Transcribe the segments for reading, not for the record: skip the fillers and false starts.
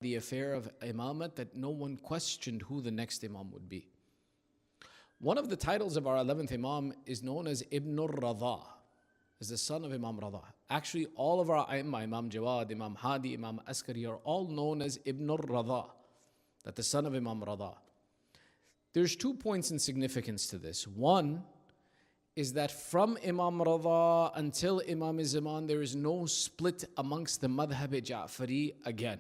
the affair of imamat that no one questioned who the next imam would be. One of the titles of our 11th imam is known as Ibn al-Radha, is the son of Imam Radha. Actually, all of our Aimma, Imam Jawad, Imam Hadi, Imam Askari, are all known as Ibn al-Radha, that the son of Imam Radha. There's 2 points in significance to this. One is that from Imam Radha until Imam Zaman, there is no split amongst the Madhab Ja'fari again.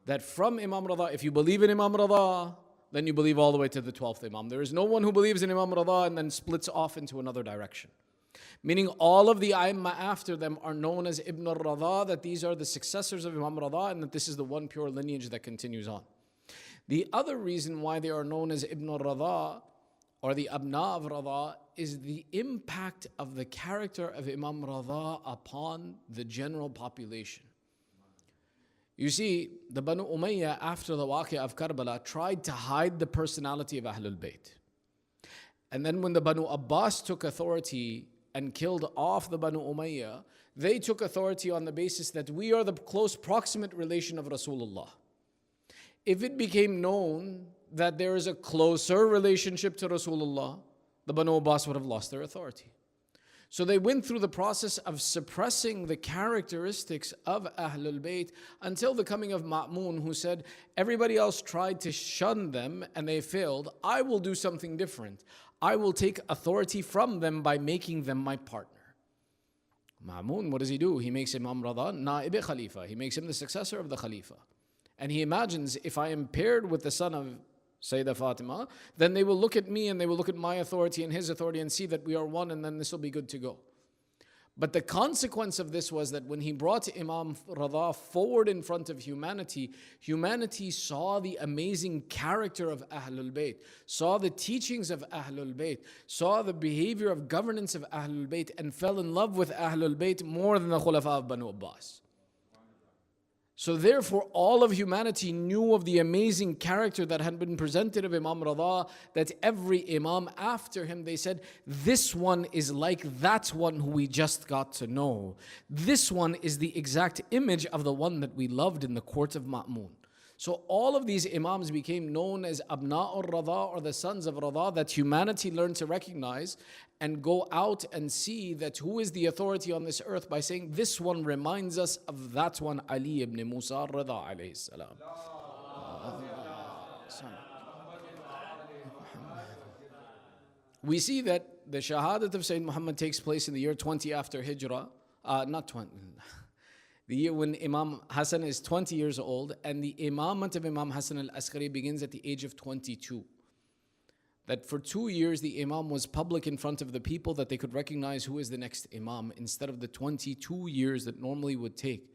That from Imam Radha, if you believe in Imam Radha, then you believe all the way to the 12th Imam. There is no one who believes in Imam Radha and then splits off into another direction. Meaning all of the Aimma after them are known as Ibn al-Radha, that these are the successors of Imam Radha and that this is the one pure lineage that continues on. The other reason why they are known as Ibn al-Radha or the Abna of Radha is the impact of the character of Imam Radha upon the general population. You see, the Banu Umayyah after the Waqi' of Karbala tried to hide the personality of Ahlul Bayt. And then when the Banu Abbas took authority and killed off the Banu Umayyah, they took authority on the basis that we are the close proximate relation of Rasulullah. If it became known that there is a closer relationship to Rasulullah, the Banu Abbas would have lost their authority. So they went through the process of suppressing the characteristics of Ahlul Bayt until the coming of Ma'mun, who said, everybody else tried to shun them and they failed. I will do something different. I will take authority from them by making them my partner. Ma'mun, what does he do? He makes Imam Radha Na'ib Khalifa. He makes him the successor of the Khalifa. And he imagines, if I am paired with the son of Sayyidah Fatima, then they will look at me and they will look at my authority and his authority and see that we are one, and then this will be good to go. But the consequence of this was that when he brought Imam Radha forward in front of humanity, humanity saw the amazing character of Ahlul Bayt, saw the teachings of Ahlul Bayt, saw the behavior of governance of Ahlul Bayt, and fell in love with Ahlul Bayt more than the Khulafa of Banu Abbas. So therefore, all of humanity knew of the amazing character that had been presented of Imam Radha, that every Imam after him, they said, this one is like that one who we just got to know. This one is the exact image of the one that we loved in the court of Ma'mun. So all of these Imams became known as Abna al-Radha, or the sons of Radha, that humanity learned to recognize and go out and see that who is the authority on this earth by saying, this one reminds us of that one, Ali ibn Musa Radha alayhi salam. We see that the Shahadat of Sayyid Muhammad takes place in the year 20 after Hijrah, not 20, the year when Imam Hassan is 20 years old, and the Imamate of Imam Hassan al-Askari begins at the age of 22. That for 2 years the Imam was public in front of the people, that they could recognize who is the next Imam, instead of the 22 years that normally would take.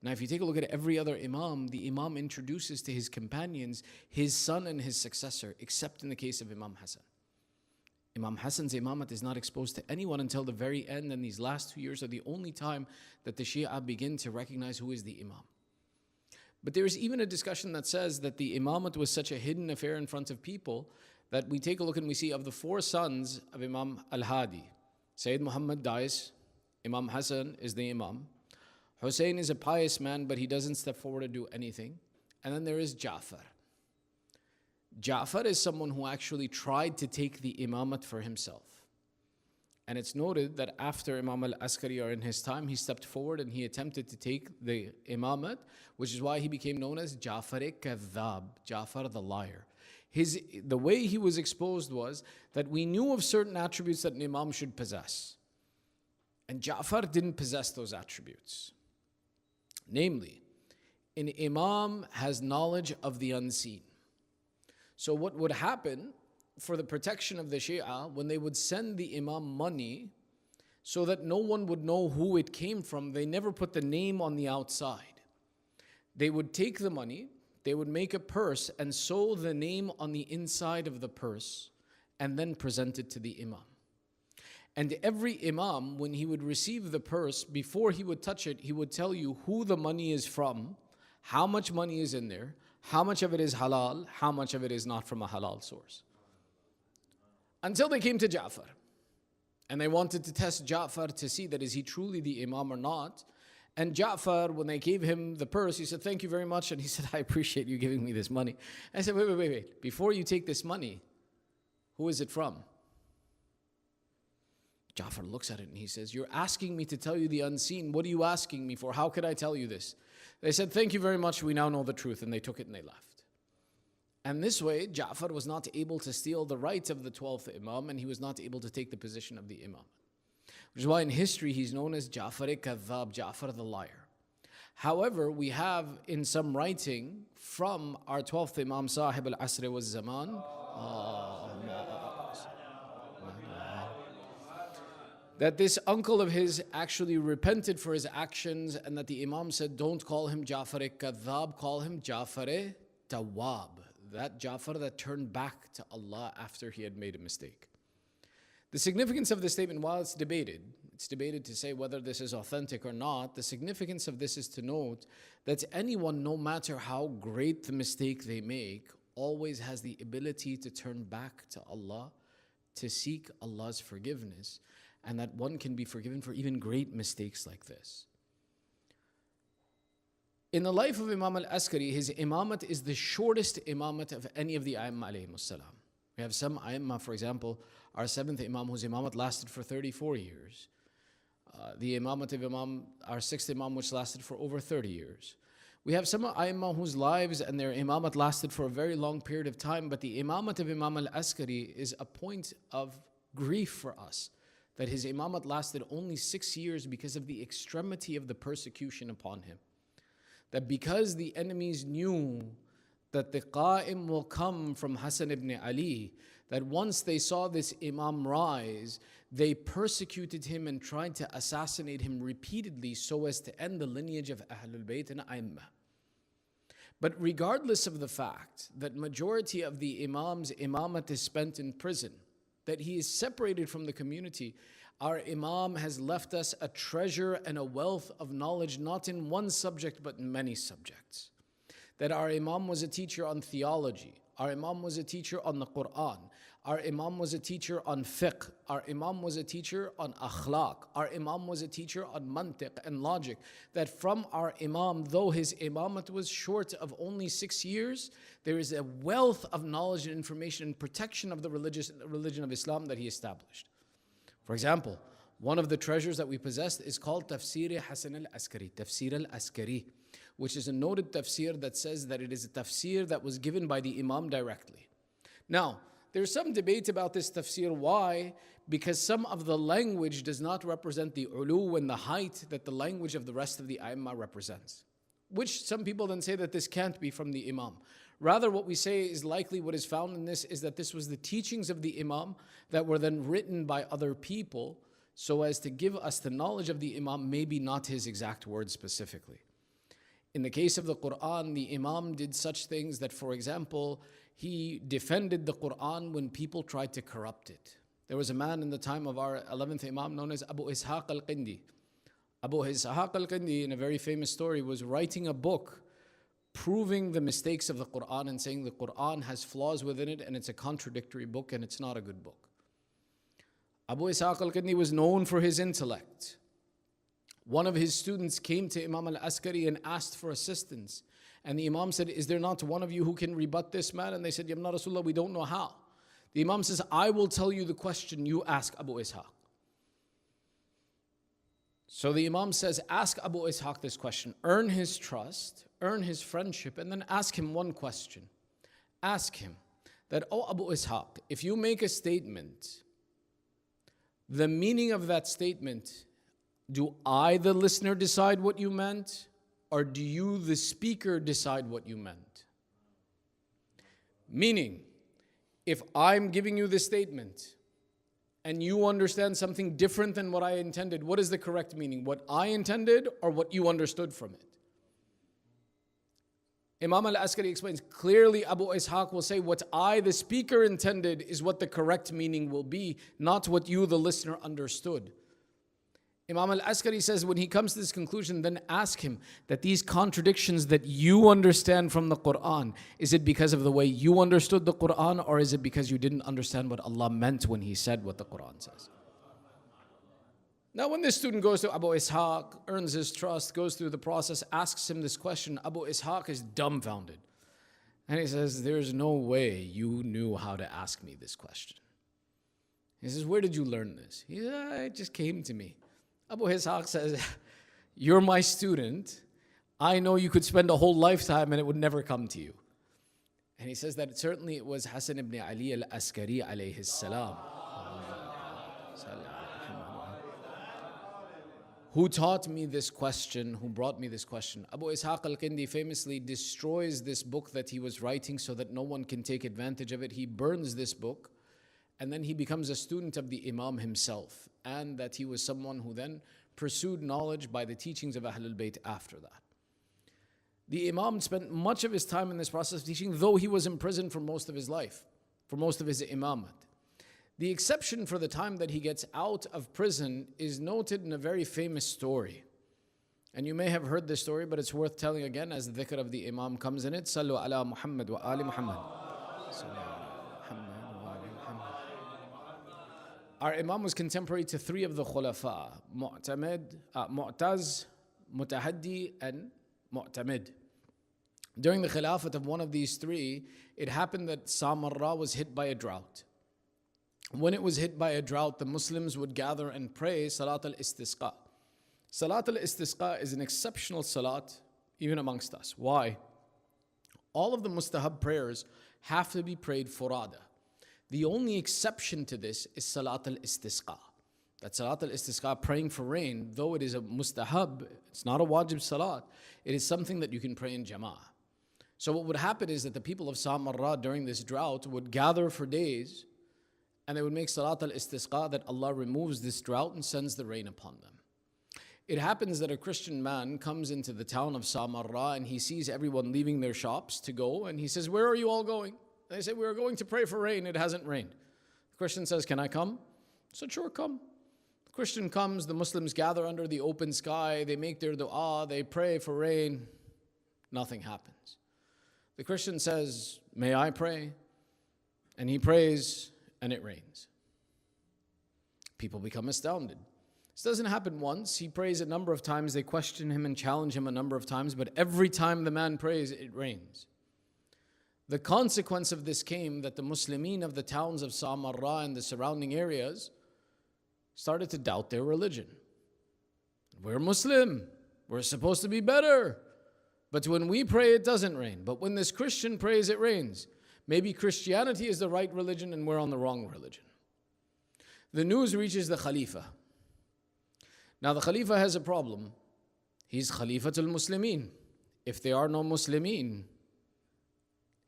Now if you take a look at every other Imam, the Imam introduces to his companions his son and his successor, except in the case of Imam Hassan. Imam Hassan's imamat is not exposed to anyone until the very end, and these last 2 years are the only time that the Shia begin to recognize who is the Imam. But there is even a discussion that says that the imamat was such a hidden affair in front of people that we take a look and we see of the 4 sons of Imam al-Hadi, Sayyid Muhammad dies, Imam Hassan is the Imam, Hussein is a pious man but he doesn't step forward to do anything, and then there is Ja'far. Ja'far is someone who actually tried to take the imamat for himself. And it's noted that after Imam al-Askari, or in his time, he stepped forward and he attempted to take the imamat, which is why he became known as Ja'far-e-Kadhab, Ja'far the liar. The way he was exposed was that we knew of certain attributes that an imam should possess. And Ja'far didn't possess those attributes. Namely, an imam has knowledge of the unseen. So what would happen for the protection of the Shia, when they would send the Imam money so that no one would know who it came from, they never put the name on the outside. They would take the money, they would make a purse and sew the name on the inside of the purse and then present it to the Imam. And every Imam, when he would receive the purse, before he would touch it, he would tell you who the money is from, how much money is in there, how much of it is halal, how much of it is not from a halal source. Until they came to Ja'far. And they wanted to test Ja'far to see that is he truly the Imam or not. And Ja'far, when they gave him the purse, he said, thank you very much. And he said, I appreciate you giving me this money. I said, wait. Before you take this money, who is it from? Ja'far looks at it and he says, you're asking me to tell you the unseen. What are you asking me for? How could I tell you this? They said, thank you very much. We now know the truth. And they took it and they left. And this way, Ja'far was not able to steal the rights of the 12th Imam, and he was not able to take the position of the Imam. Which is why in history he's known as Ja'far-e-Kadhab, Ja'far the liar. However, we have in some writing from our 12th Imam, Sahib al-Asr wa Zaman, that this uncle of his actually repented for his actions, and that the Imam said, don't call him Ja'far-e-Kadhab, call him Ja'far-e-Tawwab. That Ja'far that turned back to Allah after he had made a mistake. The significance of this statement, while it's debated to say whether this is authentic or not, the significance of this is to note that anyone, no matter how great the mistake they make, always has the ability to turn back to Allah, to seek Allah's forgiveness, and that one can be forgiven for even great mistakes like this. In the life of Imam al-Askari, his imamat is the shortest imamat of any of the A'immah alayhimus salam. We have some A'immah, for example, our 7th Imam, whose imamat lasted for 34 years. The imamat of our 6th Imam, which lasted for over 30 years. We have some A'immah whose lives and their imamat lasted for a very long period of time, but the imamat of Imam al-Askari is a point of grief for us, that his imamat lasted only 6 years because of the extremity of the persecution upon him. That because the enemies knew that the Qa'im will come from Hassan ibn Ali, that once they saw this Imam rise, they persecuted him and tried to assassinate him repeatedly so as to end the lineage of Ahlul Bayt and A'immah. But regardless of the fact that majority of the Imam's imamat is spent in prison, that he is separated from the community, our Imam has left us a treasure and a wealth of knowledge, not in one subject, but in many subjects. That our Imam was a teacher on theology. Our Imam was a teacher on the Quran. Our Imam was a teacher on fiqh. Our Imam was a teacher on akhlaq. Our Imam was a teacher on mantiq and logic. That from our Imam, though his imamat was short of only 6 years, there is a wealth of knowledge and information and protection of the religion of Islam that he established. For example, one of the treasures that we possess is called Tafsir Hasan al-Askari, Tafsir al-Askari, which is a noted tafsir that says that it is a tafsir that was given by the Imam directly. Now, there's some debate about this tafsir. Why? Because some of the language does not represent the ulu and the height that the language of the rest of the A'immah represents. Which some people then say that this can't be from the Imam. Rather, what we say is likely what is found in this is that this was the teachings of the Imam that were then written by other people so as to give us the knowledge of the Imam, maybe not his exact words specifically. In the case of the Quran, the Imam did such things that, for example, he defended the Quran when people tried to corrupt it. There was a man in the time of our 11th Imam known as Abu Ishaq al-Qindi. Abu Ishaq al-Qindi, in a very famous story, was writing a book proving the mistakes of the Quran and saying the Quran has flaws within it and it's a contradictory book and it's not a good book. Abu Ishaq al-Qindi was known for his intellect. One of his students came to Imam al-Askari and asked for assistance. And the Imam said, is there not one of you who can rebut this man? And they said, Ya Rasulullah, we don't know how. The Imam says, I will tell you the question, you ask Abu Ishaq. So the Imam says, ask Abu Ishaq this question, earn his trust, earn his friendship, and then ask him one question. Ask him that, oh Abu Ishaq, if you make a statement, the meaning of that statement, do I, the listener, decide what you meant? Or do you, the speaker, decide what you meant? Meaning, if I'm giving you this statement and you understand something different than what I intended, what is the correct meaning? What I intended or what you understood from it? Imam al-Askari explains, clearly Abu Ishaq will say, what I, the speaker, intended is what the correct meaning will be, not what you, the listener, understood. Imam al-Askari says when he comes to this conclusion, then ask him that these contradictions that you understand from the Quran, is it because of the way you understood the Quran or is it because you didn't understand what Allah meant when He said what the Quran says? Now, when this student goes to Abu Ishaq, earns his trust, goes through the process, asks him this question, Abu Ishaq is dumbfounded. And he says, there's no way you knew how to ask me this question. He says, where did you learn this? He says, it just came to me. Abu Ishaq says, you're my student. I know you could spend a whole lifetime and it would never come to you. And he says that certainly it was Hassan ibn Ali al-Askari alayhi salam who taught me this question, who brought me this question. Abu Ishaq al-Kindi famously destroys this book that he was writing so that no one can take advantage of it. He burns this book, and then he becomes a student of the Imam himself, and that he was someone who then pursued knowledge by the teachings of Ahlul Bayt after that. The Imam spent much of his time in this process of teaching, though he was in prison for most of his life, for most of his imamat. The exception for the time that he gets out of prison is noted in a very famous story. And you may have heard this story, but it's worth telling again as the dhikr of the Imam comes in it. Sallu ala Muhammad wa ali Muhammad. Our Imam was contemporary to three of the Khulafa, Mu'taz, Mutahaddi, and Mu'tamid. During the Khilafat of one of these three, it happened that Samarra was hit by a drought. When it was hit by a drought, the Muslims would gather and pray Salat al-Istisqa. Salat al-Istisqa is an exceptional salat, even amongst us. Why? All of the mustahab prayers have to be prayed furada. The only exception to this is Salat al-Istisqa. That Salat al-Istisqa, praying for rain, though it is a mustahab, it's not a wajib salat, it is something that you can pray in jama'ah. So what would happen is that the people of Samarra during this drought would gather for days, and they would make Salat al-Istisqa that Allah removes this drought and sends the rain upon them. It happens that a Christian man comes into the town of Samarra and he sees everyone leaving their shops to go, and he says, where are you all going? They say, we are going to pray for rain, it hasn't rained. The Christian says, can I come? He said, sure, come. The Christian comes, the Muslims gather under the open sky, they make their dua, they pray for rain, nothing happens. The Christian says, may I pray? And he prays, and it rains. People become astounded. This doesn't happen once. He prays a number of times. They question him and challenge him a number of times, but every time the man prays, it rains. The consequence of this came that the Muslimin of the towns of Samarra and the surrounding areas started to doubt their religion. We're Muslim. We're supposed to be better. But when we pray, it doesn't rain. But when this Christian prays, it rains. Maybe Christianity is the right religion and we're on the wrong religion. The news reaches the Khalifa. Now the Khalifa has a problem. He's Khalifatul Muslimin. If there are no Muslimin,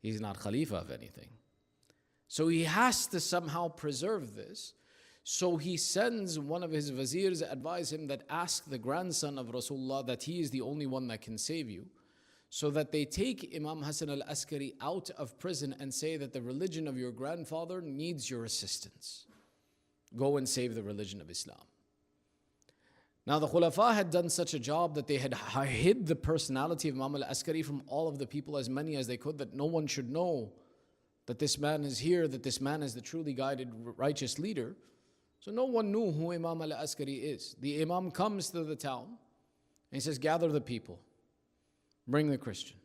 he's not Khalifa of anything. So he has to somehow preserve this. So he sends one of his wazirs, advise him that ask the grandson of Rasulullah that he is the only one that can save you, so that they take Imam Hassan al-Askari out of prison and say that the religion of your grandfather needs your assistance. Go and save the religion of Islam. Now the Khulafa had done such a job that they had hid the personality of Imam al-Askari from all of the people, as many as they could, that no one should know that this man is here, that this man is the truly guided righteous leader. So no one knew who Imam al-Askari is. The Imam comes to the town and he says, gather the people. Bring the Christian.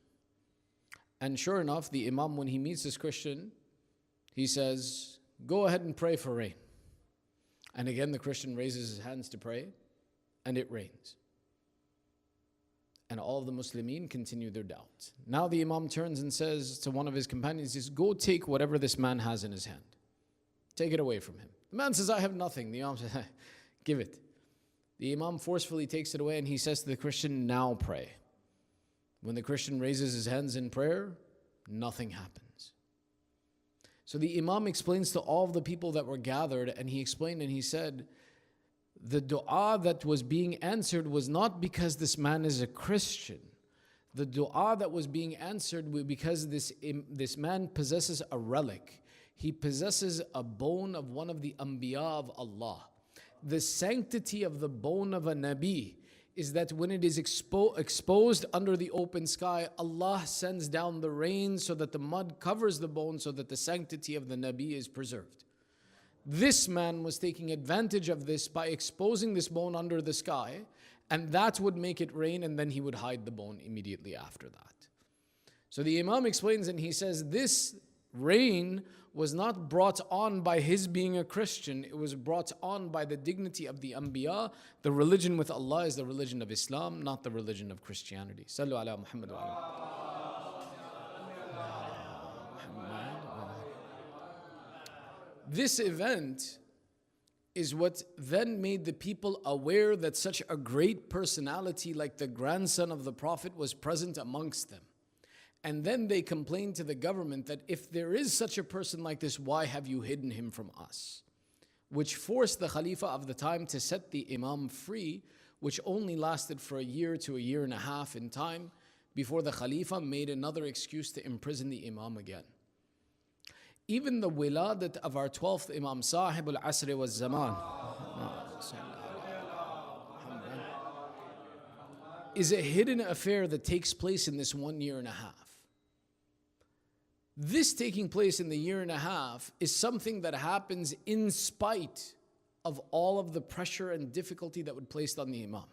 And sure enough, the Imam, when he meets this Christian, he says, go ahead and pray for rain. And again, the Christian raises his hands to pray, and it rains. And all of the Muslimin continue their doubt. Now the Imam turns and says to one of his companions, he says, go take whatever this man has in his hand. Take it away from him. The man says, I have nothing. The Imam says, give it. The Imam forcefully takes it away, and he says to the Christian, now pray. When the Christian raises his hands in prayer, nothing happens. So the Imam explains to all of the people that were gathered, and he explained and he said, the dua that was being answered was not because this man is a Christian. The dua that was being answered was because this man possesses a relic. He possesses a bone of one of the Anbiya of Allah. The sanctity of the bone of a Nabi is that when it is exposed under the open sky, Allah sends down the rain so that the mud covers the bone so that the sanctity of the Nabi is preserved. This man was taking advantage of this by exposing this bone under the sky, and that would make it rain, and then he would hide the bone immediately after that. So the Imam explains, and he says, this rain was not brought on by his being a Christian, it was brought on by the dignity of the Anbiya. The religion with Allah is the religion of Islam, not the religion of Christianity. Sallu ala Muhammad wa ala Muhammad. This event is what then made the people aware that such a great personality like the grandson of the Prophet was present amongst them. And then they complained to the government that if there is such a person like this, why have you hidden him from us? Which forced the Khalifa of the time to set the Imam free, which only lasted for a year to a year and a half in time before the Khalifa made another excuse to imprison the Imam again. Even the wiladat of our 12th Imam, Sahib al-Asr wa Zaman, is a hidden affair that takes place in this 1 year and a half. This taking place in the year and a half is something that happens in spite of all of the pressure and difficulty that would be placed on the Imam.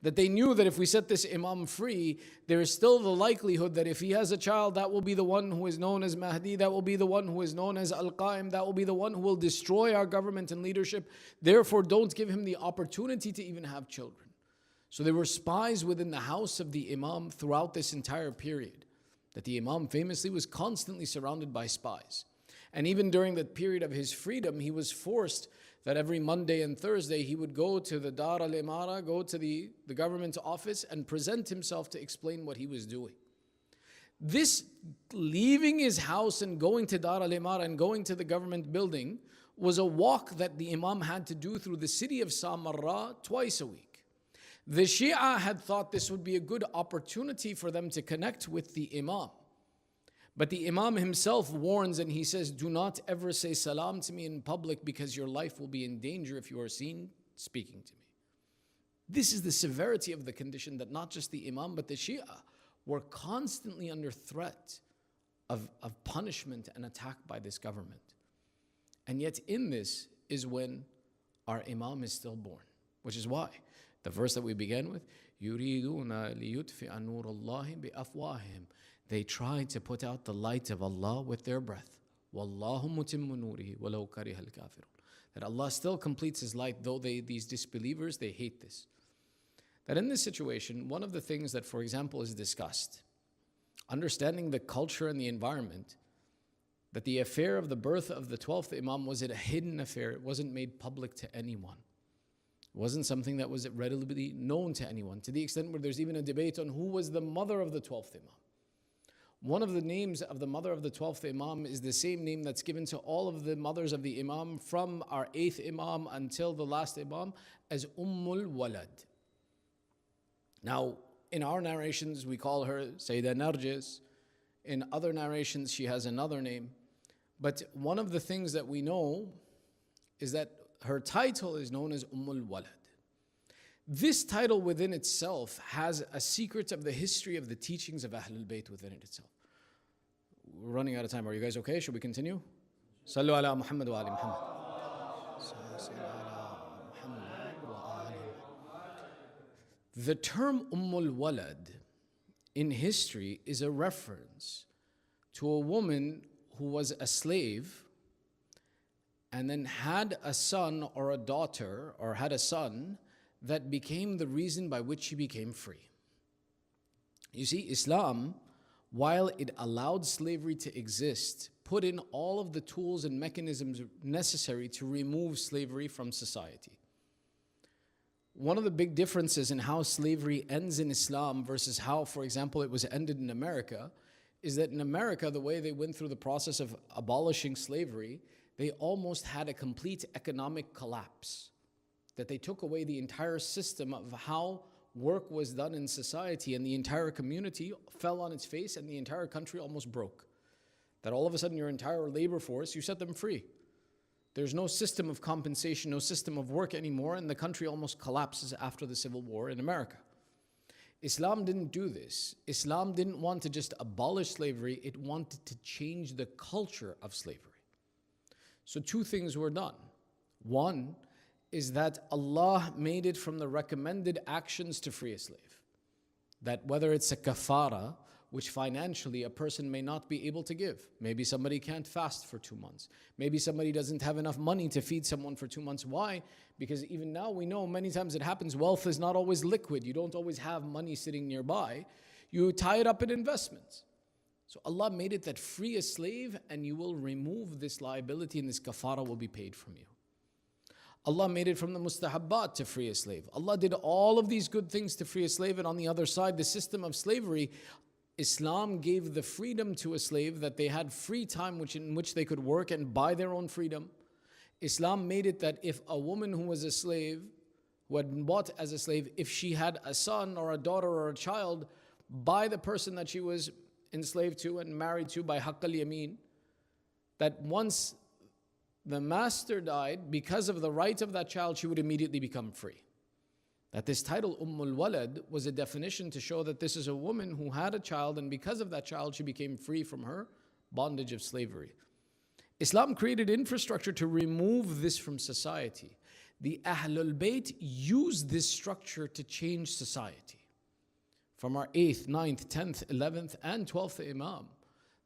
That they knew that if we set this Imam free, there is still the likelihood that if he has a child, that will be the one who is known as Mahdi, that will be the one who is known as Al-Qaim, that will be the one who will destroy our government and leadership. Therefore, don't give him the opportunity to even have children. So there were spies within the house of the Imam throughout this entire period. That the Imam famously was constantly surrounded by spies. And even during the period of his freedom, he was forced that every Monday and Thursday he would go to the Dar al-Imara, go to the government office and present himself to explain what he was doing. This leaving his house and going to Dar al-Imara and going to the government building was a walk that the Imam had to do through the city of Samarra twice a week. The Shia had thought this would be a good opportunity for them to connect with the Imam. But the Imam himself warns and he says, do not ever say salam to me in public because your life will be in danger if you are seen speaking to me. This is the severity of the condition that not just the Imam but the Shia were constantly under threat of punishment and attack by this government. And yet in this is when our Imam is still born, which is why the verse that we began with, يُرِيدُونَ لِيُطْفِئَ نُورَ اللَّهِ بِأَفْوَاهِهِمْ. They try to put out the light of Allah with their breath. وَاللَّهُ مُتِمُّ نُورِهِ وَلَوْ كَرِهَ الْكَافِرُونَ. That Allah still completes His light, though these disbelievers, they hate this. That in this situation, one of the things that, for example, is discussed, understanding the culture and the environment, that the affair of the birth of the 12th Imam was a hidden affair. It wasn't made public to anyone. It wasn't something that was readily known to anyone, to the extent where there's even a debate on who was the mother of the 12th Imam. One of the names of the mother of the 12th Imam is the same name that's given to all of the mothers of the Imam from our 8th Imam until the last Imam as Ummul Walad. Now, in our narrations, we call her Sayyidah Narjis. In other narrations, she has another name. But one of the things that we know is that her title is known as Ummul Walad. This title within itself has a secret of the history of the teachings of Ahlul Bayt within it itself. We're running out of time. Are you guys okay? Should we continue? Sallu ala Muhammad wa ali Muhammad. The term Ummul Walad in history is a reference to a woman who was a slave and then had a son or a daughter, or had a son that became the reason by which she became free. You see, Islam, while it allowed slavery to exist, put in all of the tools and mechanisms necessary to remove slavery from society. One of the big differences in how slavery ends in Islam versus how, for example, it was ended in America, is that in America, the way they went through the process of abolishing slavery, they almost had a complete economic collapse. That they took away the entire system of how work was done in society, and the entire community fell on its face and the entire country almost broke. That all of a sudden your entire labor force, you set them free. There's no system of compensation, no system of work anymore, and the country almost collapses after the Civil War in America. Islam didn't do this. Islam didn't want to just abolish slavery, it wanted to change the culture of slavery. So two things were done. One is that Allah made it from the recommended actions to free a slave. That whether it's a kafara, which financially a person may not be able to give. Maybe somebody can't fast for 2 months. Maybe somebody doesn't have enough money to feed someone for 2 months. Why? Because even now we know many times it happens, wealth is not always liquid. You don't always have money sitting nearby. You tie it up in investments. So Allah made it that free a slave and you will remove this liability and this kafara will be paid from you. Allah made it from the mustahabbat to free a slave. Allah did all of these good things to free a slave, and on the other side, the system of slavery, Islam gave the freedom to a slave that they had free time in which they could work and buy their own freedom. Islam made it that if a woman who was a slave, who had been bought as a slave, if she had a son or a daughter or a child by the person that she was enslaved to and married to by haqq al-yamin, that once the master died, because of the right of that child, she would immediately become free. That this title, Ummul Walad, was a definition to show that this is a woman who had a child, and because of that child, she became free from her bondage of slavery. Islam created infrastructure to remove this from society. The Ahlul Bayt used this structure to change society. From our 8th, 9th, 10th, 11th, and 12th Imam,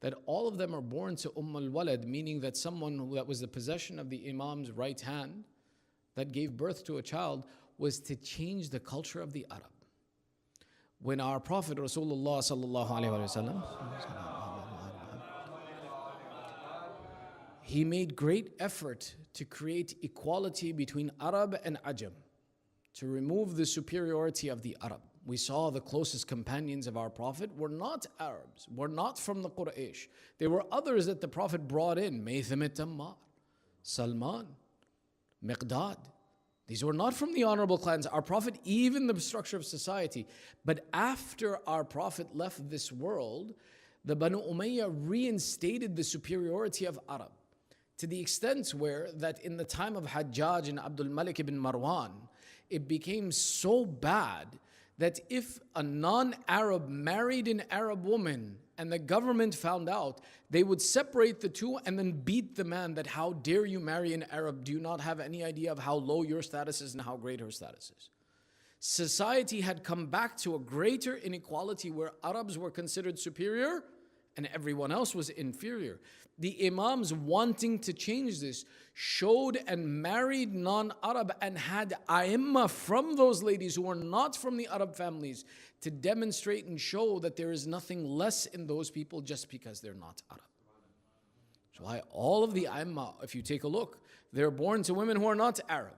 that all of them are born to Ummul Walad, meaning that someone that was the possession of the Imam's right hand, that gave birth to a child, was to change the culture of the Arab. When our Prophet Rasulullah sallallahu alaihi wasallam, he made great effort to create equality between Arab and Ajam, to remove the superiority of the Arab. We saw the closest companions of our Prophet were not Arabs, were not from the Quraysh. There were others that the Prophet brought in, Maytham al-Tammar, Salman, Miqdad. These were not from the honorable clans. Our Prophet, even the structure of society. But after our Prophet left this world, the Banu Umayyah reinstated the superiority of Arab, to the extent where that in the time of Hajjaj and Abdul Malik ibn Marwan, it became so bad that if a non-Arab married an Arab woman and the government found out, they would separate the two and then beat the man that how dare you marry an Arab? Do you not have any idea of how low your status is and how great her status is? Society had come back to a greater inequality where Arabs were considered superior and everyone else was inferior. The Imams, wanting to change this, showed and married non-Arab and had A'immah from those ladies who were not from the Arab families to demonstrate and show that there is nothing less in those people just because they're not Arab. So why all of the A'immah, if you take a look, they're born to women who are not Arab.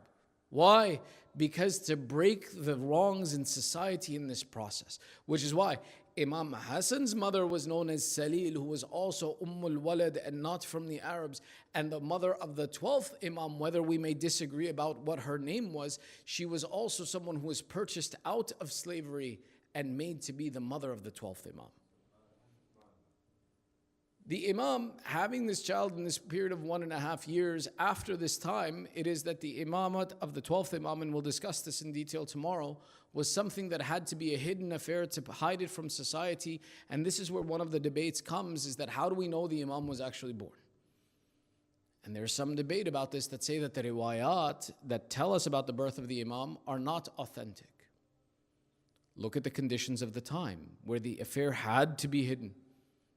Why? Because to break the wrongs in society in this process, which is why Imam Hassan's mother was known as Salil, who was also Ummul Walad and not from the Arabs. And the mother of the 12th Imam, whether we may disagree about what her name was, she was also someone who was purchased out of slavery and made to be the mother of the 12th Imam. The Imam, having this child in this period of 1.5 years, after this time, it is that the Imamat of the 12th Imam, and we'll discuss this in detail tomorrow, was something that had to be a hidden affair to hide it from society. And this is where one of the debates comes, is that how do we know the Imam was actually born? And there's some debate about this that say that the riwayat that tell us about the birth of the Imam are not authentic. Look at the conditions of the time, where the affair had to be hidden.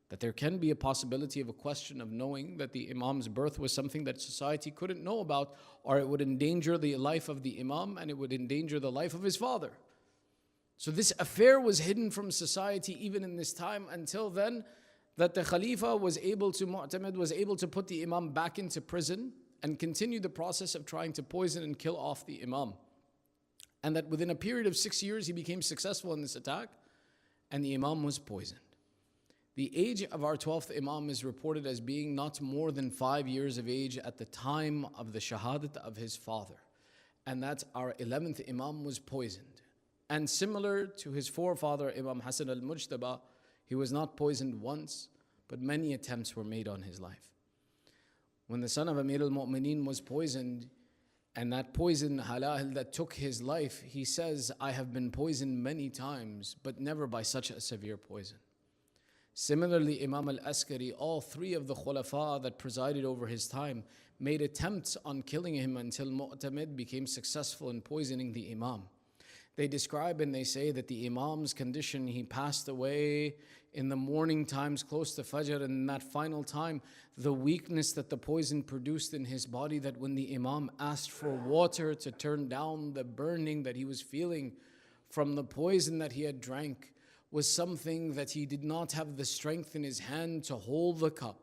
That there can be a possibility of a question of knowing that the Imam's birth was something that society couldn't know about, or it would endanger the life of the Imam and it would endanger the life of his father. So this affair was hidden from society even in this time, until then that the Khalifa was able to, Mu'tamid was able to put the Imam back into prison and continue the process of trying to poison and kill off the Imam. And that within a period of 6 years he became successful in this attack and the Imam was poisoned. The age of our 12th Imam is reported as being not more than 5 years of age at the time of the shahadat of his father. And that our 11th Imam was poisoned. And similar to his forefather, Imam Hassan al-Mujtaba, he was not poisoned once, but many attempts were made on his life. When the son of Amir al-Mu'mineen was poisoned, and that poison, halal, that took his life, he says, I have been poisoned many times, but never by such a severe poison. Similarly, Imam al-Askari, all three of the khulafa that presided over his time, made attempts on killing him until Mu'tamid became successful in poisoning the Imam. They describe and they say that the Imam's condition, he passed away in the morning times close to Fajr, and in that final time, the weakness that the poison produced in his body, that when the Imam asked for water to turn down the burning that he was feeling from the poison that he had drank, was something that he did not have the strength in his hand to hold the cup,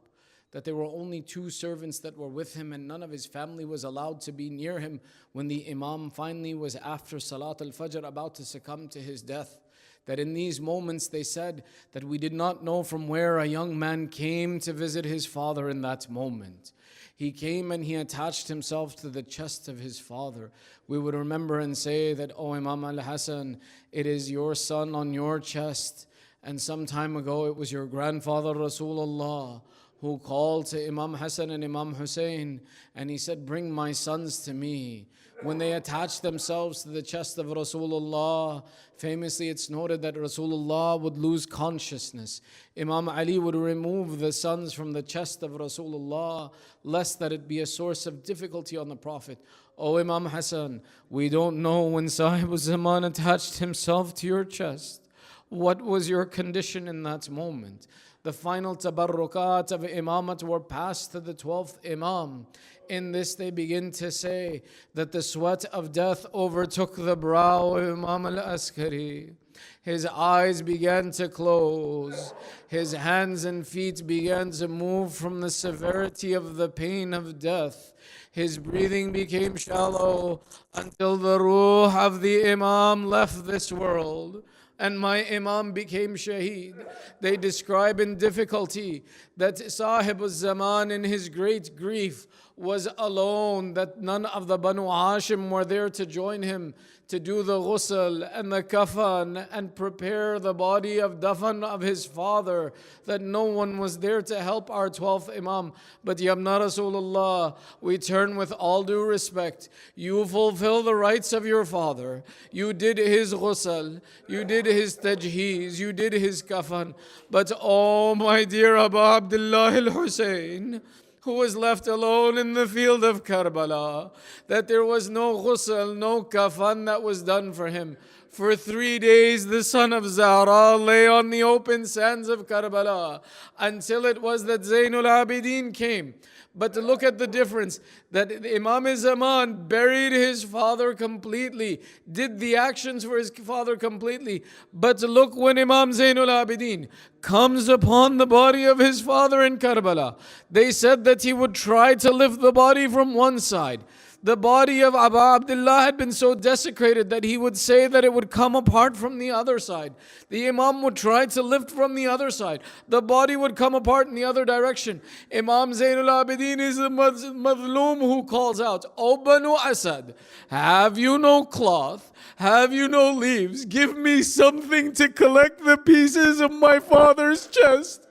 that there were only 2 servants that were with him and none of his family was allowed to be near him when the Imam finally was, after Salat al-Fajr, about to succumb to his death. That in these moments they said that we did not know from where a young man came to visit his father in that moment. He came and he attached himself to the chest of his father. We would remember and say that, "Oh Imam al-Hasan, it is your son on your chest." And some time ago it was your grandfather Rasulullah who called to Imam Hassan and Imam Hussein, and he said, "Bring my sons to me." When they attached themselves to the chest of Rasulullah, famously it's noted that Rasulullah would lose consciousness. Imam Ali would remove the sons from the chest of Rasulullah, lest that it be a source of difficulty on the Prophet. "Oh Imam Hassan, we don't know when Sahib al-Zaman attached himself to your chest. What was your condition in that moment?" The final tabarrukat of imamat were passed to the 12th Imam. In this they begin to say that the sweat of death overtook the brow of Imam al-Askari. His eyes began to close. His hands and feet began to move from the severity of the pain of death. His breathing became shallow until the ruh of the Imam left this world. And my Imam became shaheed. They describe in difficulty that Sahib al-Zaman in his great grief was alone, that none of the Banu Hashim were there to join him to do the ghusl and the kafan and prepare the body of dafan of his father, that no one was there to help our 12th Imam. But Yabna Rasulullah, we turn with all due respect. You fulfill the rights of your father. You did his ghusl, you did his tajheez, you did his kafan. But oh my dear Abu Abdullah al-Hussein, who was left alone in the field of Karbala, that there was no ghusl, no kafan that was done for him. For 3 days the son of Zahra lay on the open sands of Karbala until it was that Zainul Abidin came. But to look at the difference, that Imam Zaman buried his father completely, did the actions for his father completely. But to look when Imam Zainul Abidin comes upon the body of his father in Karbala, they said that he would try to lift the body from one side. The body of Abu Abdullah had been so desecrated that he would say that it would come apart from the other side. The Imam would try to lift from the other side. The body would come apart in the other direction. Imam Zainul Abidin is the madloom who calls out, "O Banu Asad, have you no cloth? Have you no leaves? Give me something to collect the pieces of my father's chest."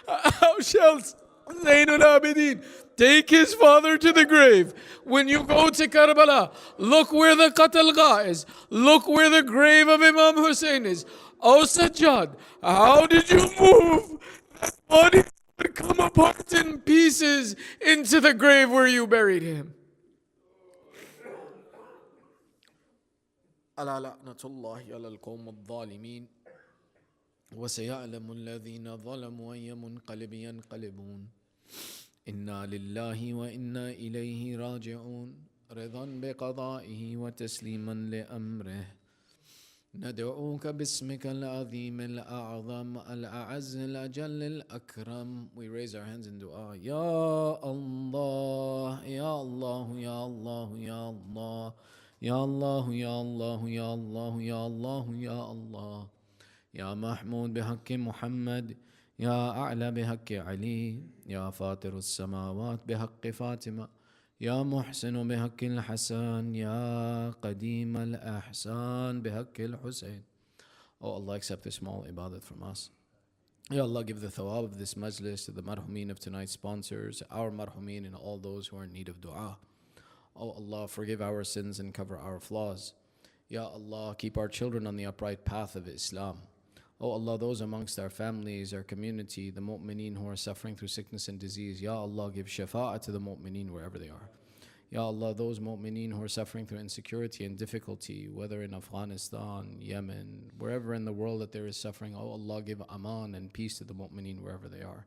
How shall Zainul Abidin take his father to the grave? When you go to Karbala, look where the Qatalgah is. Look where the grave of Imam Hussein is. O Sajjad, how did you move that body would come apart in pieces into the grave where you buried him? ألا لعنة الله على القوم الظالمين وسيعلم الذين ظلموا أي منقلب ينقلبون إنا لله وإنا إليه راجعون رضا بقضائه وتسليما لأمره ندعوك باسمك العظيم الأعظم الأعز الأجل الأكرم. We raise our hands in dua. Ya Allah, Ya Allah, Ya Allah, Ya Allah, Ya Allah, Ya Allah, Ya Allah, Ya Allah, Ya Allah, Ya Mahmud بحق محمد، يا أعلى بحق علي، يا فاطر السماوات بحق فاطمة، يا محسن بحق الحسن، يا قديم الأحسان بحق الحسين. Oh Allah, accept this small ibadat from us. Ya Allah, give the thawab of this majlis to the marhumin of tonight's sponsors, our marhumin and all those who are in need of dua. Oh Allah, forgive our sins and cover our flaws. Ya Allah, keep our children on the upright path of Islam. Oh Allah, those amongst our families, our community, the mu'mineen who are suffering through sickness and disease, Ya Allah, give shafa'ah to the mu'mineen wherever they are. Ya Allah, those mu'mineen who are suffering through insecurity and difficulty, whether in Afghanistan, Yemen, wherever in the world that there is suffering, oh Allah, give aman and peace to the mu'mineen wherever they are.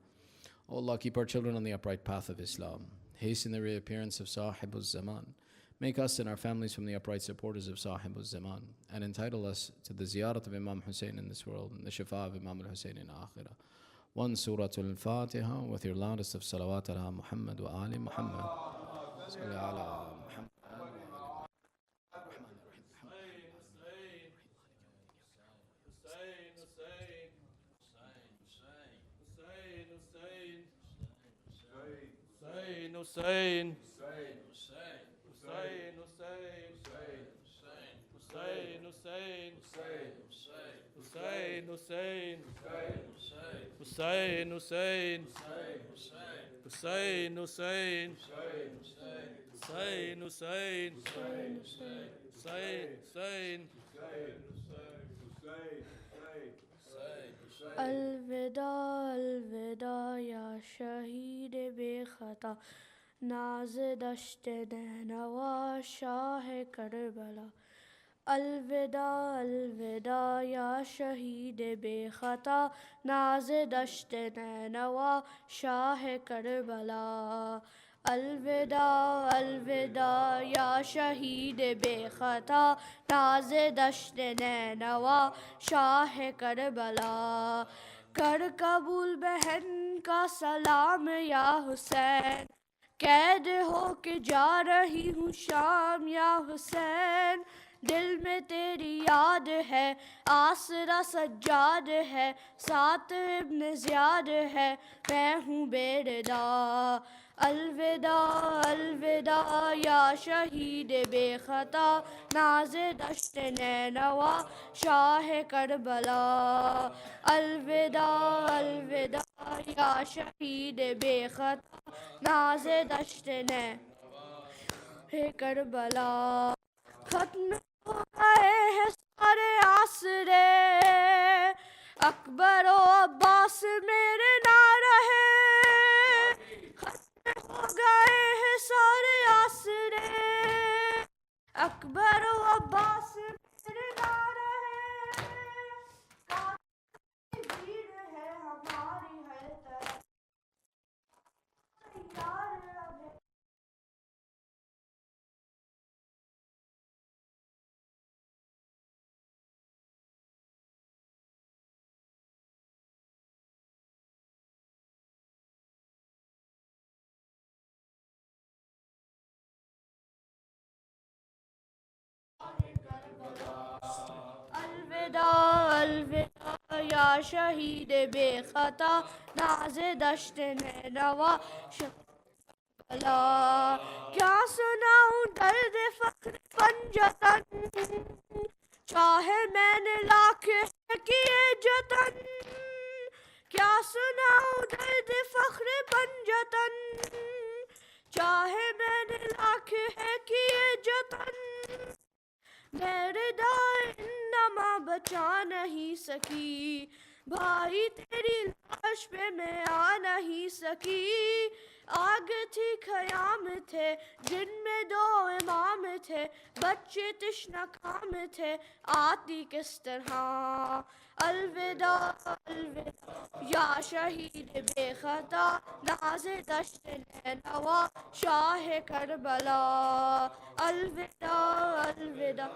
Oh Allah, keep our children on the upright path of Islam. Hasten the reappearance of Sahibul Zaman. Make us and our families from the upright supporters of Sahibul Zaman, and entitle us to the ziyarat of Imam Hussein in this world and the shafa of Imam al-Hussein in Akhirah. One Suratul Fatiha with your loudest of salawat ala Muhammad wa ali Muhammad. Salli ala Muhammad. Hussein, الوداع الوداع یا شهید بے خطا ناز دشت نینوا شاہ کربلا الوداع الوداع یا شہید بے خطا ناز دشت نینوا شاہ کربلا الوداع الوداع یا شہید بے خطا ناز دشت نینوا شاہ کربلا کر قبول بہن کا سلام یا حسین قید ہو کے جا رہی ہوں شام یا حسین دل میں تیری یاد ہے آسرا سجاد ہے ساتھ ابن زیاد ہے میں ہوں بیردا الوداع الوداع یا شہید بے خطا ناز دشت نینوا شاہ کربلا الوداع الوداع یا شہید بے خطا ناز دشت نینوا کربلا ختم ہو گئے ہیں سارے آسرے اکبر و عباس میرے نہ رہے ختم ہو گئے ہیں سارے آسرے اکبر و عباس میرے نہ رہے کافی بھیڑ ہے ہماری ہر طرف تیار اب الوداع الوداع یا شہید بے خطا ناز دشت نینوا کربلا کیا سناؤں درد فقر پنجتن چاہے میں نے لاکھ ہے کیے جتن کیا سناؤں درد فخر پنجتن چاہے میں نے لاکھ ہے کیے جتن میرے دائیں انما بچا نہیں سکی بھائی تیری لاش پہ میں آ نہیں سکی آگ تھی خیام تھے جن میں دو امام تھے بچے تشنہ کام تھے آتی کس طرح الوداع الوداع یا شہید بے خطا ناز دشت نینوا شاہ کربلا الوداع الوداع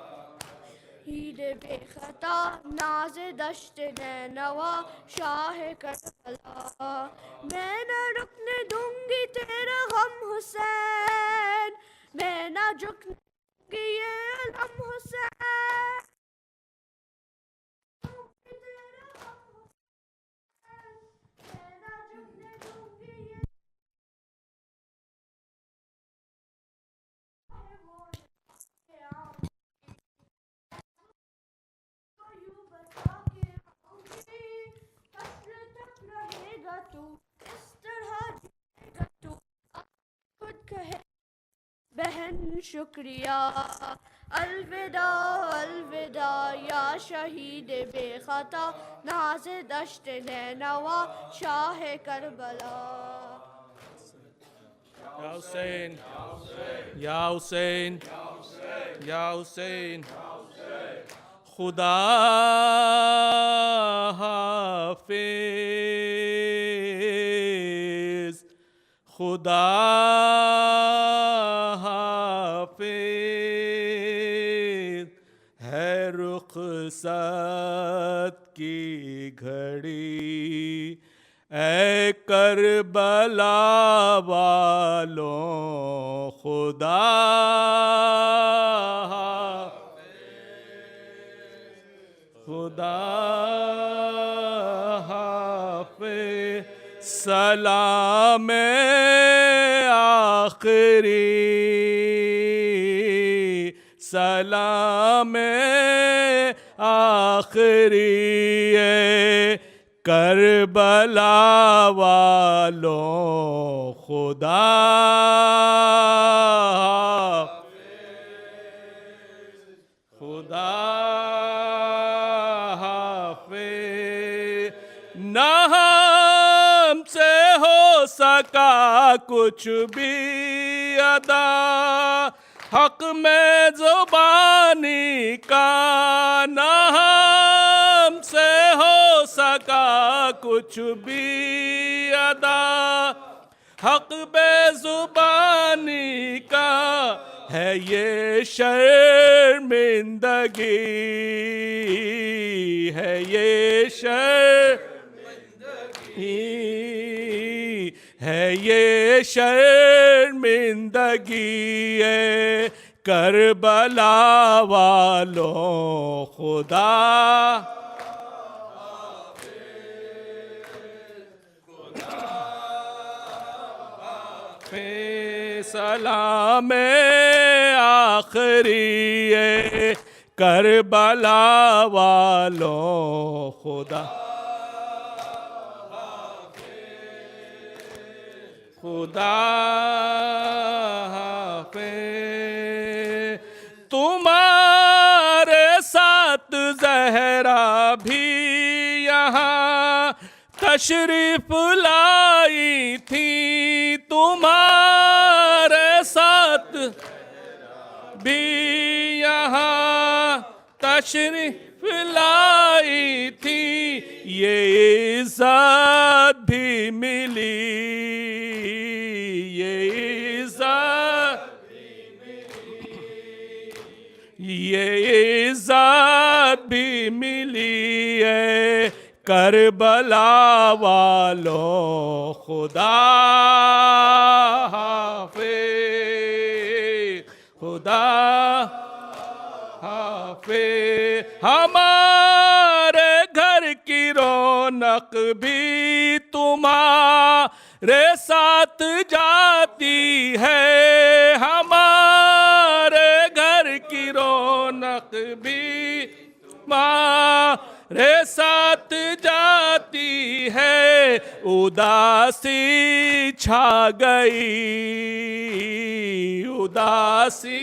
شہید بے خطا ناز دشت نینوا شاہ کربلا میں نہ رکنے دوں گی تیرا غم حسین میں نہ جھکنے دوں گی یہ علم حسین میں نہ جھکنے دوں گی یہ یوں بتا کے آؤں گی حشر تک رہے گا تو اس طرح جیے گا تو خود کہے بہن बहन शुक्रिया। अलविदा अलविदा या शहीद बेखता, नाज़े दश्त नैनवा शाह करबला। या हुसैन, या हुसैन, या हुसैन। खुदा हाफिज, खुदा हाफिज। है रुखसत की घड़ी, ऐ करबला वालों, खुदा खुदा हाफिज। सलाम आखिरी, सलाम आखिरी करबला वालों, खुदा खुदा हाफिज। न हमसे हो सका कुछ भी अदा, हक में जुबानी का न हमसे हो सका कुछ भी अदा, हक बेजुबानी का है ये शर्मिंदगी, है ये शर्मिंदगी, है ये शर्मिंदगी करबला वालों, खुदा सलाम आखिरी करबला वालों, खुदा खुदा हाफिज। तुम्हारे साथ ज़हरा भी यहाँ तशरीफ लाई थी, तुम्हारे साथ भी यहाँ तशरीफ लाई थी, ये इज़्ज़त भी मिली, ये इज़्ज़त भी मिली, ये इज़्ज़त भी मिली है करबला वालों, खुदा हाफिज, खुदा हाफिज। हमारे घर की रौनक भी तुम्हारे साथ जाती है, हमारे घर की रौनक भी रे साथ जाती है, उदासी छा गई, उदासी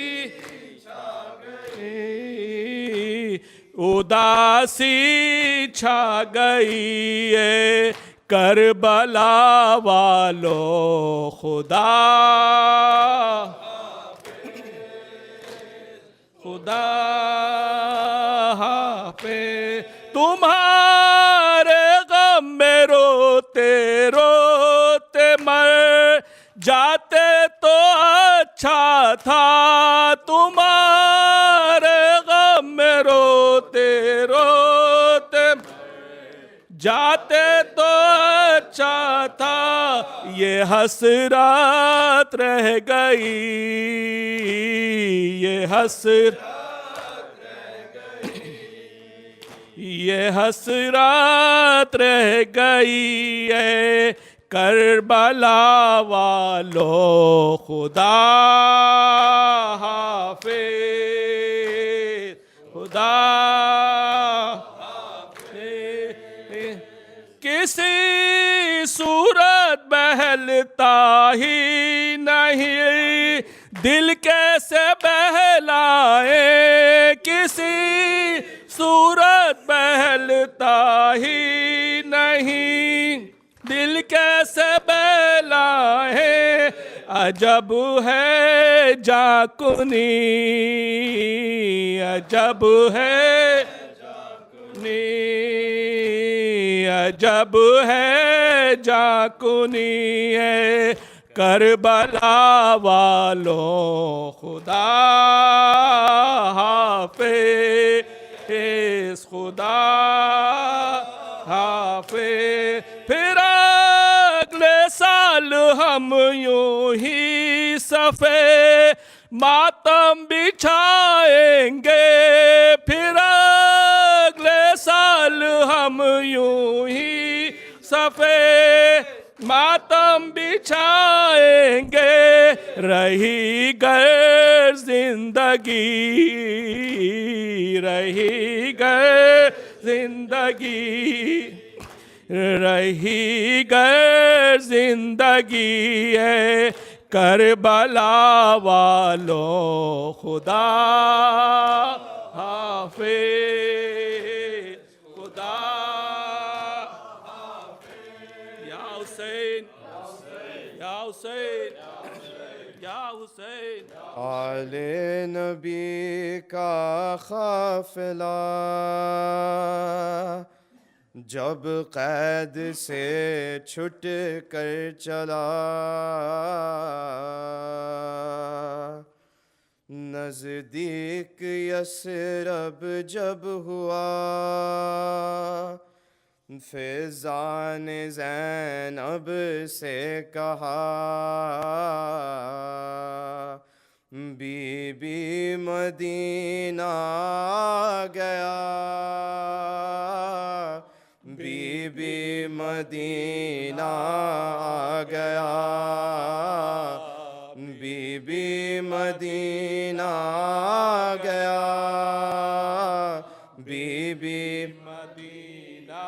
छा गई, उदासी छा गई करबला वालों, खुदा खुदा हाफिज। तुम्हारे गम में रोते रोते मर जाते तो अच्छा था, तुम्हारे गम में रोते रोते जाते तो अच्छा था, ये हसरत रह गई, ये हसरत ये हसरत रह गई है करबला वालों, खुदा हाफिज, खुदा हाफिज। किसी सूरत बहलता ही नहीं दिल कैसे बहलाए किसी सूरत बहलता ही नहीं, दिल कैसे बहलाए अजब है जाकुनी, अजब है अजब है जाकुनी है करबला वालों खुदा हाफिज, खुदा हाफिज। फिर अगले साल हम यूं ही सफे मातम बिछाएंगे, फिर अगले साल हम यूं ही सफे मातम बिछाएंगे। रही गर जिंदगी, रही गर जिंदगी, रही गर जिंदगी है करबला वालों खुदा हाफिज, खुदा हाफिज। या हुसैन, या हुसैन, या हुसैन। आले नबी का काफिला जब कैद से छूट कर चला, नज़दीक यसरब जब हुआ, फ़िज़ान ज़ैनब से कहा, बीबी मदीना गया, बीबी मदीना गया, बीबी मदीना गया, बीबी मदीना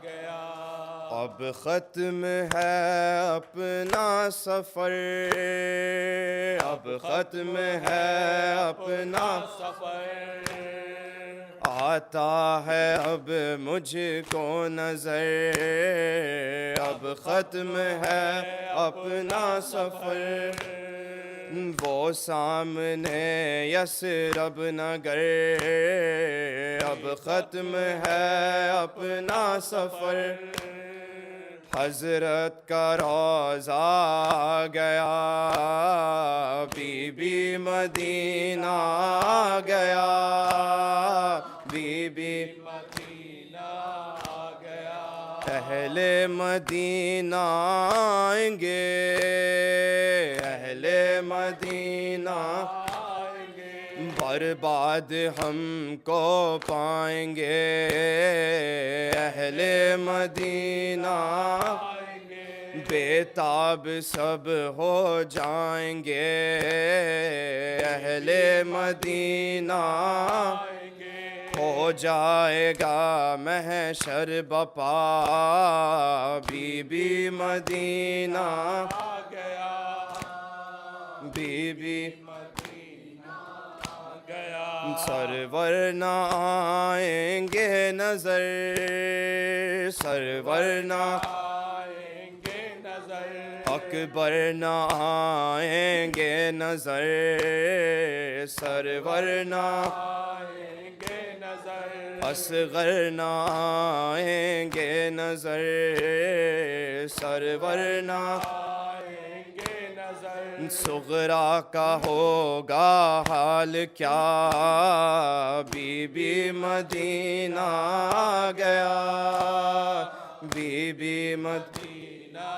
गया। अब ख़त्म है अपना सफ़र, अब ख़त्म है अपना सफर, आता है अब मुझको नज़र, अब ख़त्म है अपना सफ़र, वो सामने यसरब नगर, अब ख़त्म है अपना सफ़र, हज़रत का रोज़ा आ गया, बीबी मदीना गया, बीबी मदीना गया। अहले मदीना आएंगे, अहले मदीना बर्बाद हमको पाएंगे, अहले मदीना बेताब सब हो जाएंगे, अहले मदीना हो जाएगा महशर बपा, बीबी मदीना गया, बीबी गया। सरवर न आएंगे नजर, सरवर न आएंगे नजर, अकबर न आएंगे नजर, सरवर न आएंगे नजर, असगर न आएंगे नजर, सरवर न आएंगे नजर। सुगरा का होगा हाल क्या, बीबी मदीना गया, बीबी मदीना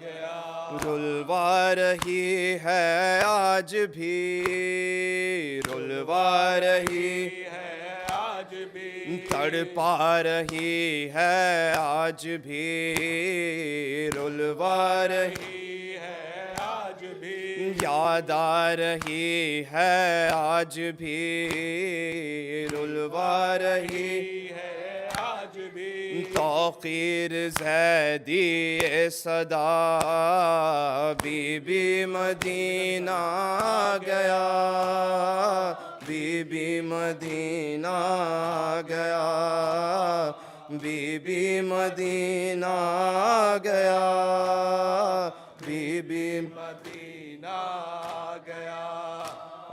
गया। रुलवा रही है आज भी, रुलवा रही है आज भी, तड़पा रही है आज भी, रुलवा रही याद आ रही है आज भी, रुलवा रही है आज भी। तौकीर ज़ैदी सदा बीबी मदीना गया, बीबी मदीना गया, बीबी मदीना गया, बीबी मदीना गया।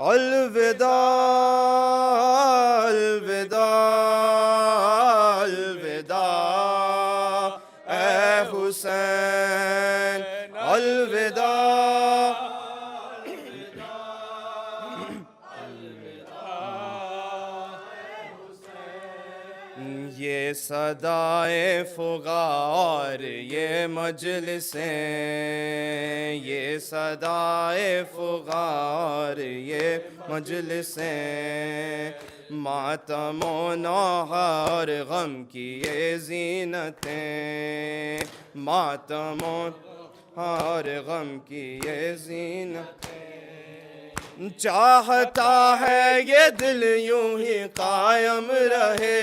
अलविदा अलविदा अलविदा ए हुसैन, अलविदा ये सदाए फुगार ये मजलिसें, ये सदाए फुगार ये मजलिसें, मातमो नौहार गम की ये ज़ीनतें, मातमो हार गम की ये ज़ीनतें। चाहता है ये दिल यूं ही कायम रहे,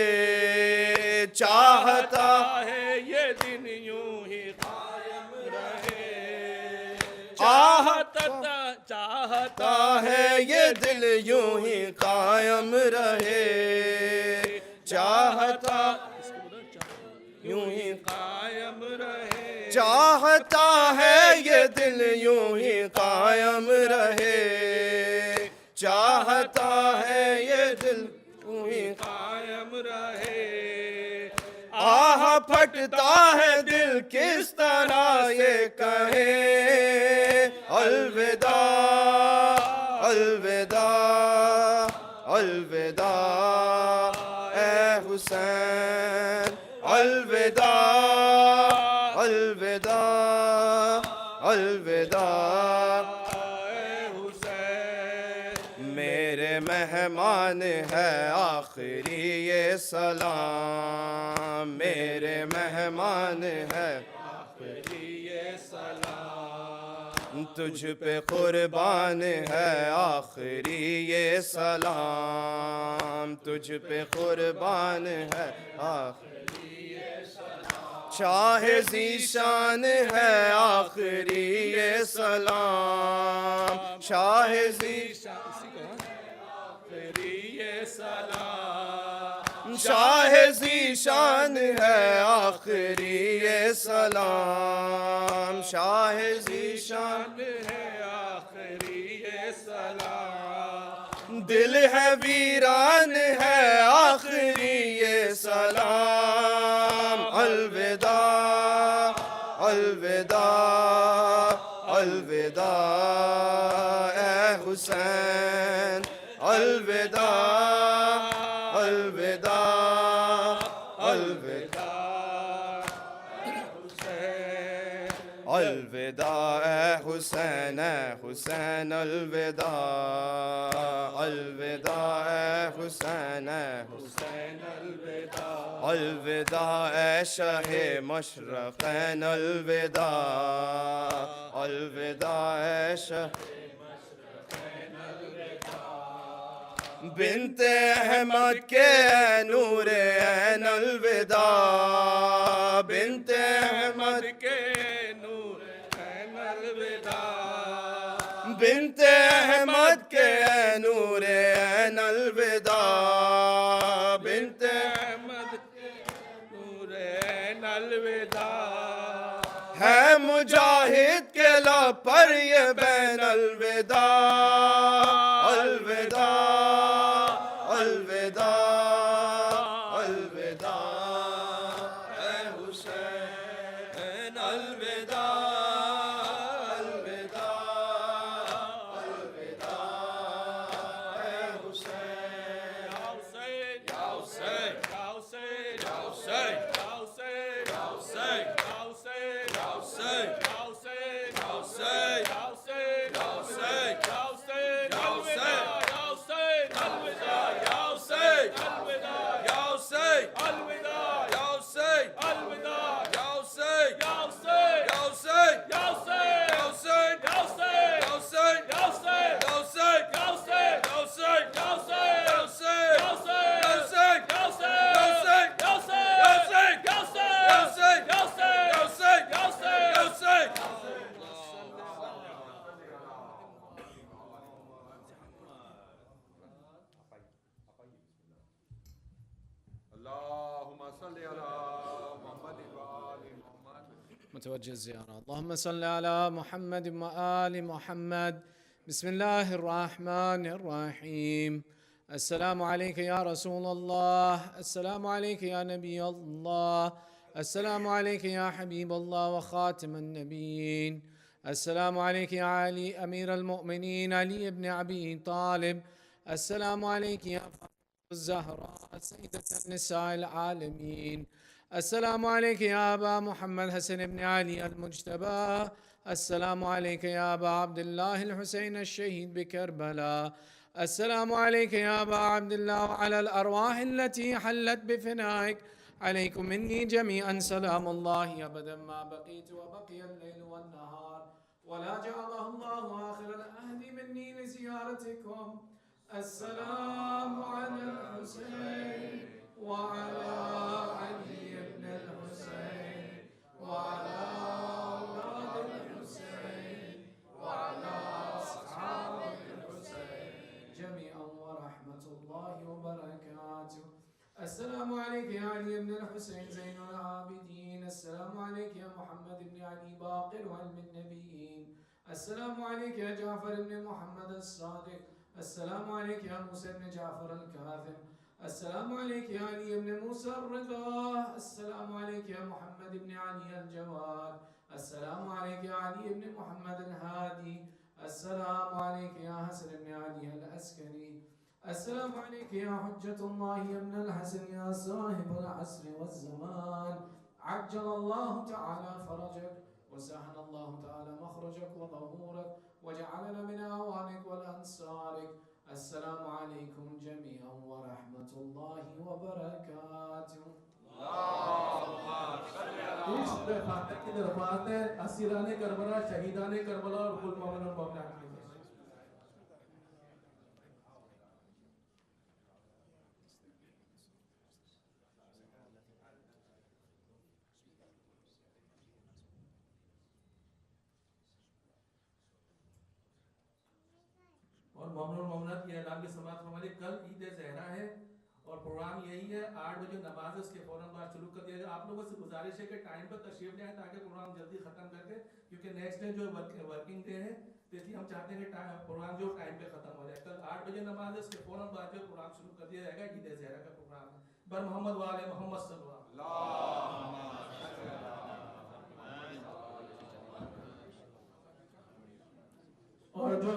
चाहता है ये दिन यूं ही कायम रहे, चाहता है ये दिल यूं ही कायम रहे, चाहता यूं ही कायम रहे, चाहता है ये दिल यूं ही कायम रहे, चाहता है ये दिल यूं ही कायम रहे। आह फटता है दिल किस तरह ये कहे, अलविदा अलविदा अलविदा ए हुसैन, अलविदा अलविदा अलविदा ए हुसैन। मेरे मेहमान है आखिरी ये सलाम, मेरे मेहमान है आखिरी ये सलाम, तुझ पे कुर्बान है आखिरी ये सलाम, तुझ पे कुर्बान है आखिरी ये सलाम, शाहे ज़ीशान है आखिरी ये सलाम, शाहे ज़ीशान आखिरी ये सलाम, शाहे ज़ीशान है आखिरी ये सलाम, शाहे ज़ीशान है आखिरी ये सलाम, दिल है वीरान है आखिरी ये सलाम, अलविदा अलविदा अलविदा ए हुसैन, अलविदा अलविदा अलविदा अलविदा ए हुसैन, ए हुसैन, अलविदा अलविदा ए हुसैन, ए हुसैन, अलविदा अलविदा ए शाहे मशरक़ैन, अलविदा अलविदा ए शाहे बिन्ते अहमद के नूर ऐन, अलविदा बिन्ते अहमद के नूर ऐन, अलविदा बिन्ते अहमद के नूर ऐन, अलविदा बिन्ते अहमद के नूर ऐन, अलविदा है मुजाहिद के लब पर ये बैन, अलविदा अलविदा अलविदा अलविदा ए हुसैन, अलविदा अलविदा अलविदा ए हुसैन, या हुसैन, या हुसैन, या हुसैन, या हुसैन, या हुसैन, या हुसैन, या हुसैन, या हुसैन, या हुसैन, या हुसैन, या हुसैन, या हुसैन, या हुसैन, या हुसैन, نتوجه الزيارة. اللهم صل على محمد وآل محمد. بسم الله الرحمن الرحيم. السلام عليك يا رسول الله، السلام عليك يا نبي الله، السلام عليك يا حبيب الله وخاتم النبيين، السلام عليك يا علي أمير المؤمنين علي بن أبي طالب، السلام عليك يا فاطمة الزهراء سيدة النساء العالمين، السلام عليك يا أبا محمد حسن بن علي المجتبى، السلام عليك يا أبا عبد الله الحسين الشهيد بكربلاء، السلام عليك يا أبا عبد الله وعلى الأرواح التي حلت بفنائك، عليكم مني جميعا سلام الله أبدا ما بقيت وبقي الليل والنهار، ولا جعله الله آخر العهد مني لزيارتكم. السلام على الحسين وعلى علي بن الحسين وعلى أولاد الحسين وعلى أصحاب الحسين جميعا ورحمة الله وبركاته. السلام عليك يا علي بن الحسين زين العابدين، السلام عليك يا محمد بن علي باقر علم النبيين، السلام عليك يا جعفر بن محمد الصادق، السلام عليك يا موسى بن جعفر الكاظم، السلام عليك يا علي بن موسى الرضا، السلام عليك يا محمد بن علي الجواد، السلام عليك يا علي بن محمد الهادي، السلام عليك يا حسن بن علي العسكري، السلام عليك يا حجة الله يا ابن الحسن يا صاحب العصر والزمان، عجل الله تعالى فرجك وسهل الله تعالى مخرجك وظهورك وجعلنا من أعوانك والأنصارك. السلام عليكم جميعا ورحمة الله وبركاته. इस खाते की दरबार है असीराने करबला शहीदाने करबला और कुल मोमिन और मोमिनात के लिए। और मोमिन और मोमिनात की ऐलान के समाप्त हमारे कल ईद ज़हरा है और प्रोग्राम यही है 8 बजे नमाज उसके फौरन बाद शुरू कर दिया जाए। आप लोगों से गुजारिश है कि टाइम पर तशरीफ ले आए ताकि प्रोग्राम जल्दी खत्म करके, क्योंकि नेक्स्ट डे जो वर्किंग डे है तो इसलिए हम चाहते हैं कि प्रोग्राम जो टाइम पे खत्म हो जाए। कल 8 बजे नमाज है उसके फौरन बाद जो प्रोग्राम शुरू कर दिया जाएगा। ईद ज़हरा का प्रोग्राम है बर मोहम्मद वाले मोहम्मद सल्लल्लाहु। और जो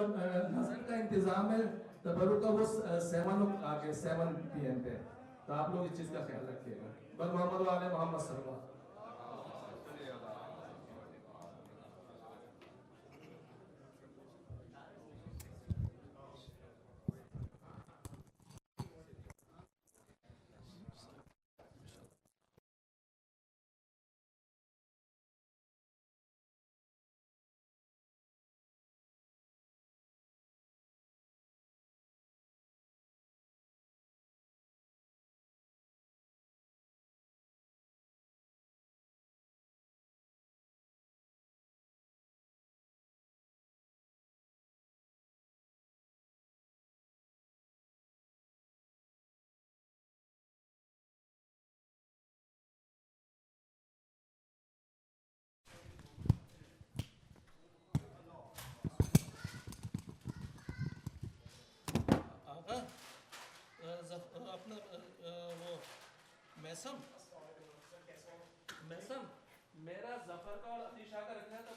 नजर का इंतजाम है तबरुक का वो 7 PM पे, तो आप लोग इस चीज का ख्याल रखिएगा। बर मोहम्मद वाले मोहम्मद सल्लल्लाहु। अपना वो मैसम मेरा जफर का और अली शाह का रखना था।